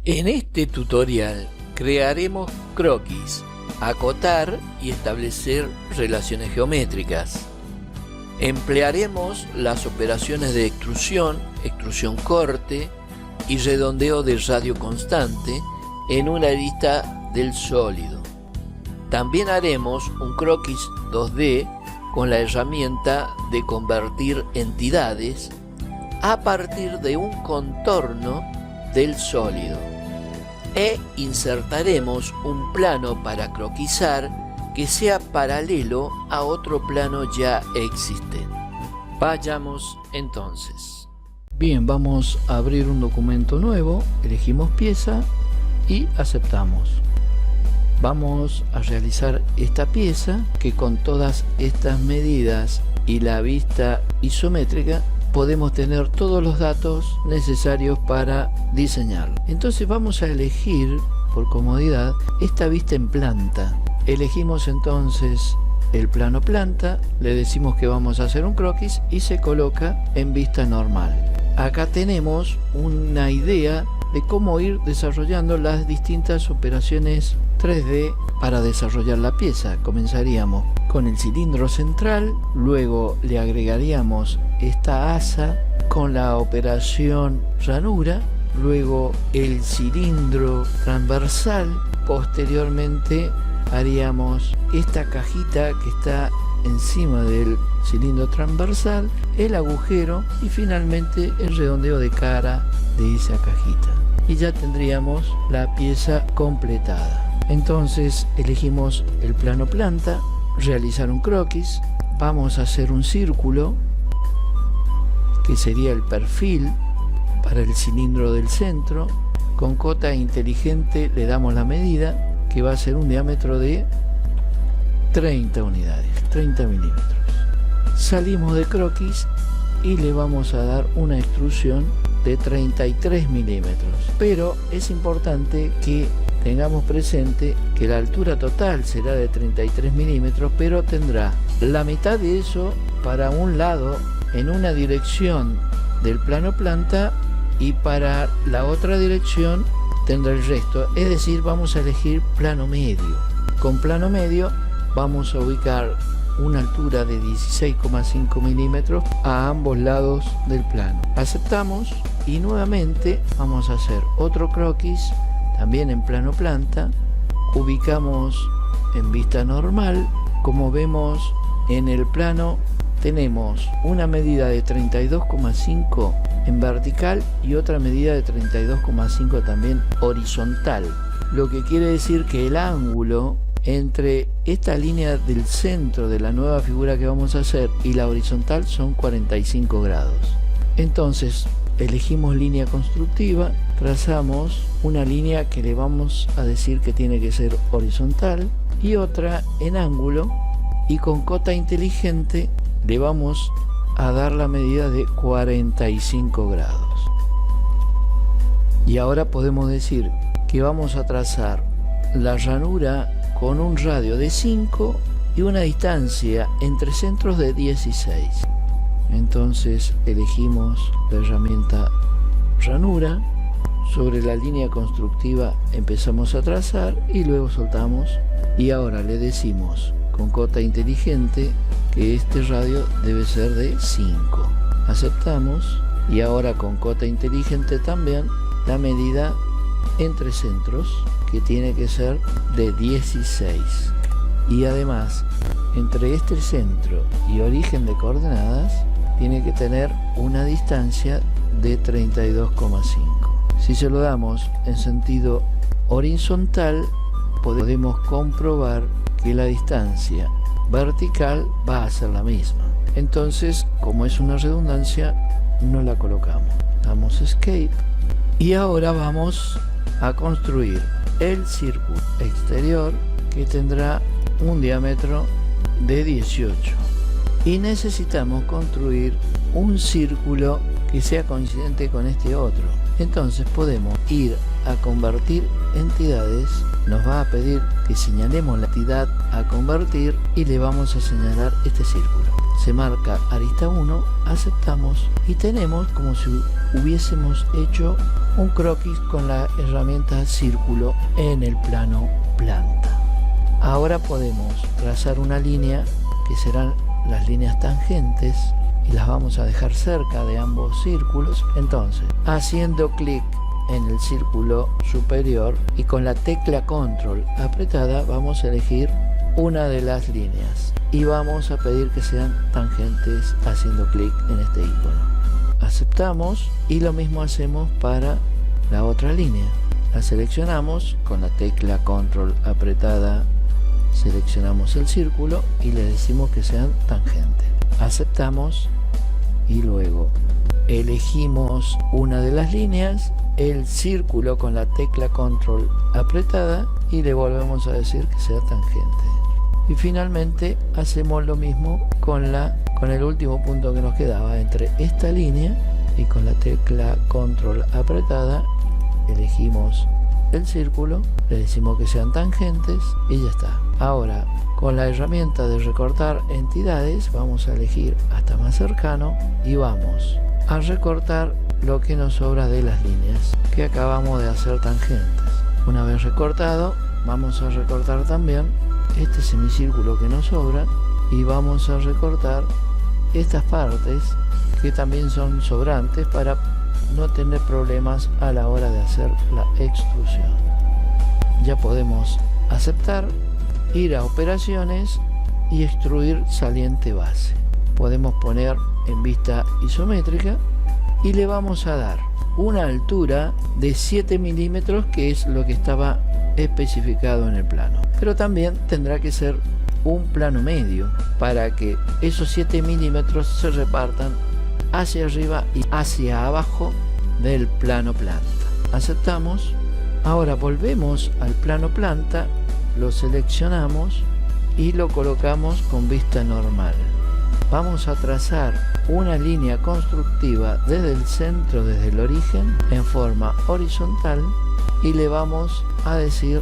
En este tutorial crearemos croquis, acotar y establecer relaciones geométricas. Emplearemos las operaciones de extrusión, extrusión corte y redondeo de radio constante en una arista del sólido. También haremos un croquis 2D con la herramienta de convertir entidades a partir de un contorno del sólido. E insertaremos un plano para croquisar que sea paralelo a otro plano ya existente. Vayamos entonces. Bien, vamos a abrir un documento nuevo, elegimos pieza y aceptamos. Vamos a realizar esta pieza que con todas estas medidas y la vista isométrica podemos tener todos los datos necesarios para diseñarlo. Entonces vamos a elegir por comodidad esta vista en planta. Elegimos entonces el plano planta, le decimos que vamos a hacer un croquis y se coloca en vista normal. Acá tenemos una idea de cómo ir desarrollando las distintas operaciones 3D para desarrollar la pieza. Comenzaríamos con el cilindro central, luego le agregaríamos esta asa con la operación ranura, luego el cilindro transversal, posteriormente haríamos esta cajita que está encima del cilindro transversal, el agujero y finalmente el redondeo de cara de esa cajita. Y ya tendríamos la pieza completada. Entonces elegimos el plano planta, realizar un croquis, vamos a hacer un círculo que sería el perfil para el cilindro del centro. Con cota inteligente le damos la medida, que va a ser un diámetro de 30 unidades, 30 milímetros. Salimos de croquis y le vamos a dar una extrusión de 33 milímetros. Pero es importante que tengamos presente que la altura total será de 33 milímetros, pero tendrá la mitad de eso para un lado en una dirección del plano planta y para la otra dirección tendrá el resto, es decir, vamos a elegir plano medio. Con plano medio vamos a ubicar una altura de 16,5 milímetros a ambos lados del plano. Aceptamos y nuevamente vamos a hacer otro croquis también en plano planta. Ubicamos en vista normal. Como vemos en el plano tenemos una medida de 32,5 en vertical y otra medida de 32,5 también horizontal, lo que quiere decir que el ángulo entre esta línea del centro de la nueva figura que vamos a hacer y la horizontal son 45 grados. Entonces elegimos línea constructiva, trazamos una línea que le vamos a decir que tiene que ser horizontal y otra en ángulo, y con cota inteligente le vamos a dar la medida de 45 grados. Y ahora podemos decir que vamos a trazar la ranura con un radio de 5 y una distancia entre centros de 16. Entonces elegimos la herramienta ranura, sobre la línea constructiva empezamos a trazar y luego soltamos, y ahora le decimos con cota inteligente que este radio debe ser de 5. Aceptamos y ahora con cota inteligente también la medida entre centros, que tiene que ser de 16, y además entre este centro y origen de coordenadas tiene que tener una distancia de 32,5. Si se lo damos en sentido horizontal, podemos comprobar que la distancia vertical va a ser la misma. Entonces, como es una redundancia, no la colocamos. Damos Escape y ahora vamos a construir el círculo exterior, que tendrá un diámetro de 18, y necesitamos construir un círculo que sea coincidente con este otro. Entonces podemos ir a convertir entidades, nos va a pedir que señalemos la entidad a convertir y le vamos a señalar este círculo. se marca arista 1, aceptamos y tenemos como si hubiésemos hecho un croquis con la herramienta círculo en el plano planta. Ahora podemos trazar una línea que serán las líneas tangentes y las vamos a dejar cerca de ambos círculos. Entonces, haciendo clic en el círculo superior y con la tecla control apretada vamos a elegir una de las líneas y vamos a pedir que sean tangentes haciendo clic en este icono. Aceptamos y lo mismo hacemos para la otra línea. La seleccionamos con la tecla control apretada, seleccionamos el círculo y le decimos que sean tangentes. Aceptamos y luego elegimos una de las líneas, el círculo con la tecla control apretada y le volvemos a decir que sea tangente. Y finalmente hacemos lo mismo con el último punto que nos quedaba entre esta línea y con la tecla control apretada elegimos el círculo, le decimos que sean tangentes y ya está. Ahora con la herramienta de recortar entidades vamos a elegir hasta más cercano y vamos a recortar lo que nos sobra de las líneas que acabamos de hacer tangentes. Una vez recortado vamos a recortar también este semicírculo que nos sobra y vamos a recortar estas partes que también son sobrantes para no tener problemas a la hora de hacer la extrusión. Ya podemos aceptar, ir a operaciones y extruir saliente base. Podemos poner en vista isométrica y le vamos a dar una altura de 7 milímetros, que es lo que estaba especificado en el plano, pero también tendrá que ser un plano medio para que esos 7 milímetros se repartan hacia arriba y hacia abajo del plano planta. Aceptamos. Ahora volvemos al plano planta, lo seleccionamos y lo colocamos con vista normal. Vamos a trazar una línea constructiva desde el centro, desde el origen, en forma horizontal y le vamos a decir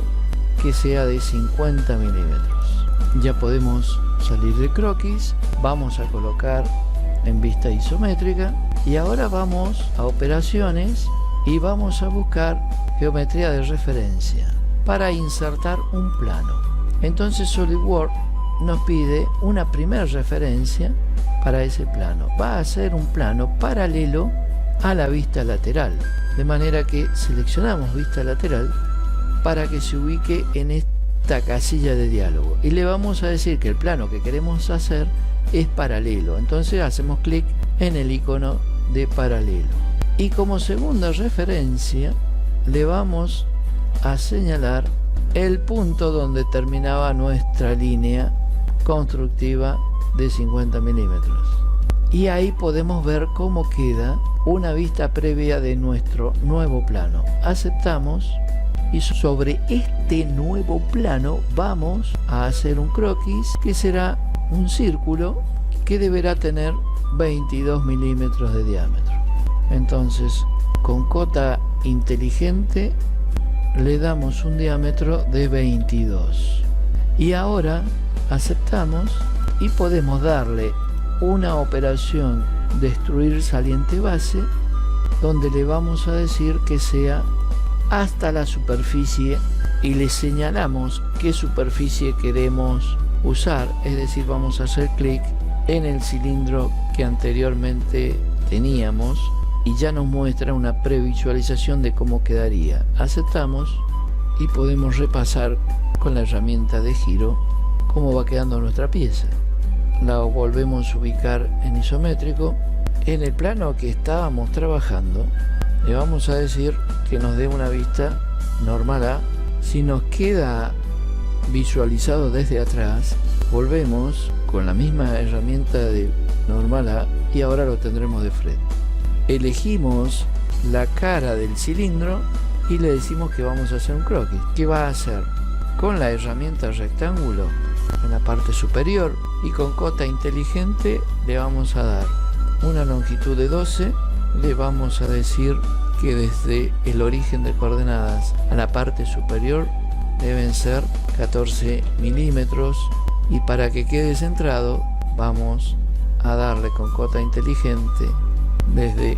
que sea de 50 milímetros. Ya podemos salir de croquis, vamos a colocar en vista isométrica y ahora vamos a operaciones y vamos a buscar geometría de referencia para insertar un plano. Entonces SolidWorks nos pide una primera referencia para ese plano. Va a ser un plano paralelo a la vista lateral, de manera que seleccionamos vista lateral para que se ubique en esta casilla de diálogo y le vamos a decir que el plano que queremos hacer es paralelo. Entonces hacemos clic en el icono de paralelo y como segunda referencia le vamos a señalar el punto donde terminaba nuestra línea constructiva de 50 milímetros y ahí podemos ver cómo queda una vista previa de nuestro nuevo plano. Aceptamos y sobre este nuevo plano vamos a hacer un croquis que será un círculo que deberá tener 22 milímetros de diámetro. Entonces con cota inteligente le damos un diámetro de 22 y ahora aceptamos y podemos darle una operación destruir saliente base donde le vamos a decir que sea hasta la superficie y le señalamos qué superficie queremos usar, es decir, vamos a hacer clic en el cilindro que anteriormente teníamos y ya nos muestra una previsualización de cómo quedaría. Aceptamos y podemos repasar con la herramienta de giro cómo va quedando nuestra pieza. La volvemos a ubicar en isométrico. En el plano que estábamos trabajando le vamos a decir que nos dé una vista normal A. Si nos queda visualizado desde atrás, volvemos con la misma herramienta de normal A y ahora lo tendremos de frente. Elegimos la cara del cilindro y le decimos que vamos a hacer un croquis. ¿Qué va a hacer? Con la herramienta rectángulo en la parte superior y con cota inteligente le vamos a dar una longitud de 12. Le vamos a decir que desde el origen de coordenadas a la parte superior deben ser 14 milímetros y para que quede centrado vamos a darle con cota inteligente desde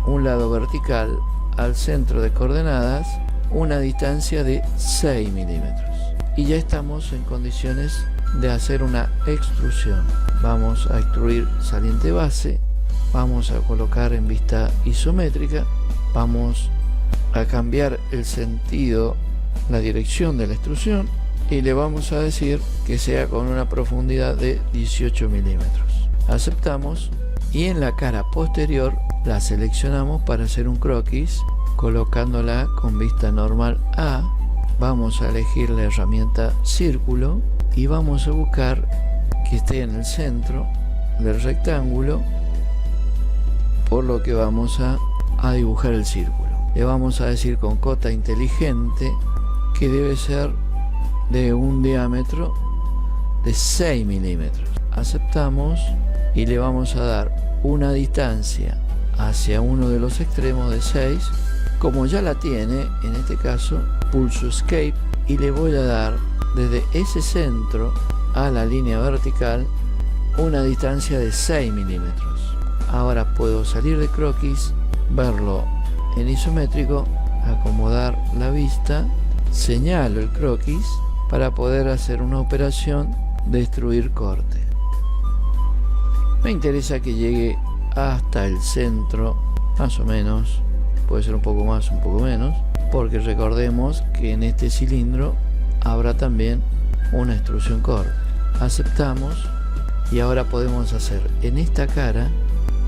un lado vertical al centro de coordenadas una distancia de 6 milímetros. Y ya estamos en condiciones de hacer una extrusión. Vamos a extruir saliente base, vamos a colocar en vista isométrica, vamos a cambiar el sentido, la dirección de la extrusión, y le vamos a decir que sea con una profundidad de 18 milímetros. Aceptamos, y en la cara posterior la seleccionamos para hacer un croquis, colocándola con vista normal A. Vamos a elegir la herramienta círculo y vamos a buscar que esté en el centro del rectángulo, por lo que vamos a dibujar el círculo. Le vamos a decir con cota inteligente que debe ser de un diámetro de 6 milímetros. Aceptamos y le vamos a dar una distancia hacia uno de los extremos de 6. Como ya la tiene, en este caso pulso Escape y le voy a dar desde ese centro a la línea vertical una distancia de 6 milímetros. Ahora puedo salir de croquis, verlo en isométrico, acomodar la vista, señalo el croquis para poder hacer una operación de extruir corte. Me interesa que llegue hasta el centro, más o menos, puede ser un poco más, un poco menos, porque recordemos que en este cilindro habrá también una extrusión corte. Aceptamos y ahora podemos hacer en esta cara,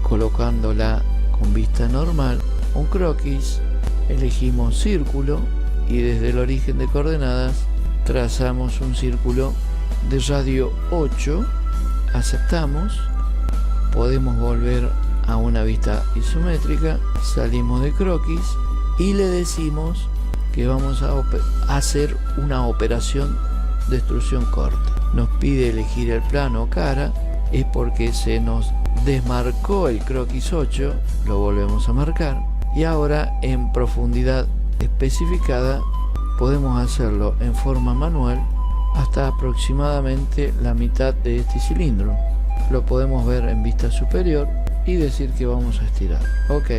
colocándola con vista normal, un croquis, elegimos círculo y desde el origen de coordenadas trazamos un círculo de radio 8, aceptamos, podemos volver a una vista isométrica, salimos de croquis y le decimos que vamos a hacer una operación de extrusión corte. Nos pide elegir el plano o cara, es porque se nos desmarcó el croquis 8, lo volvemos a marcar y ahora en profundidad especificada podemos hacerlo en forma manual hasta aproximadamente la mitad de este cilindro. Lo podemos ver en vista superior y decir que vamos a estirar. Ok,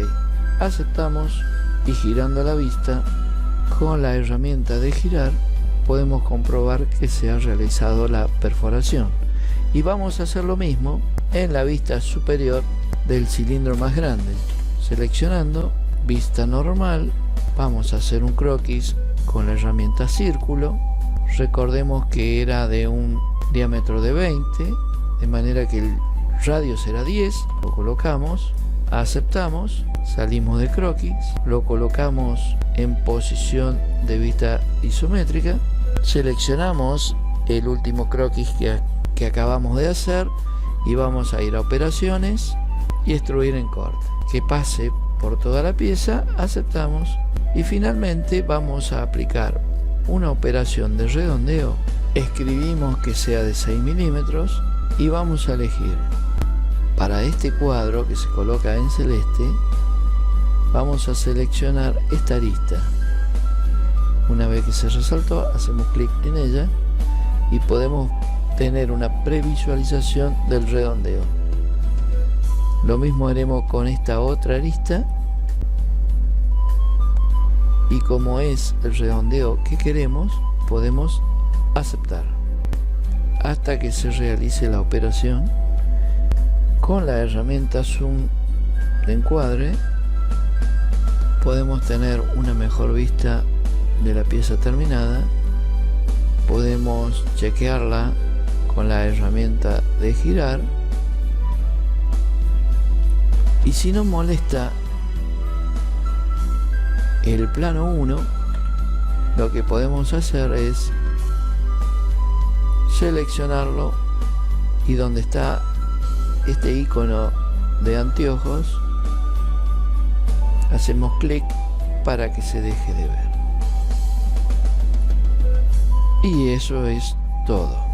aceptamos y girando la vista con la herramienta de girar podemos comprobar que se ha realizado la perforación, y vamos a hacer lo mismo en la vista superior del cilindro más grande. Seleccionando vista normal, vamos a hacer un croquis con la herramienta círculo. Recordemos que era de un diámetro de 20, de manera que el radio será 10. Lo colocamos, aceptamos, salimos de croquis, lo colocamos en posición de vista isométrica, seleccionamos el último croquis que acabamos de hacer y vamos a ir a operaciones y extruir en corte. Que pase por toda la pieza, aceptamos y finalmente vamos a aplicar una operación de redondeo. Escribimos que sea de 6 milímetros y vamos a elegir para este cuadro que se coloca en celeste, vamos a seleccionar esta arista. Una vez que se resaltó, hacemos clic en ella y podemos tener una previsualización del redondeo. Lo mismo haremos con esta otra arista, y como es el redondeo que queremos, podemos aceptar hasta que se realice la operación. Con la herramienta zoom de encuadre podemos tener una mejor vista de la pieza terminada. Podemos chequearla con la herramienta de girar, y si nos molesta el plano 1, lo que podemos hacer es seleccionarlo y donde está este icono de anteojos hacemos clic para que se deje de ver. Y eso es todo.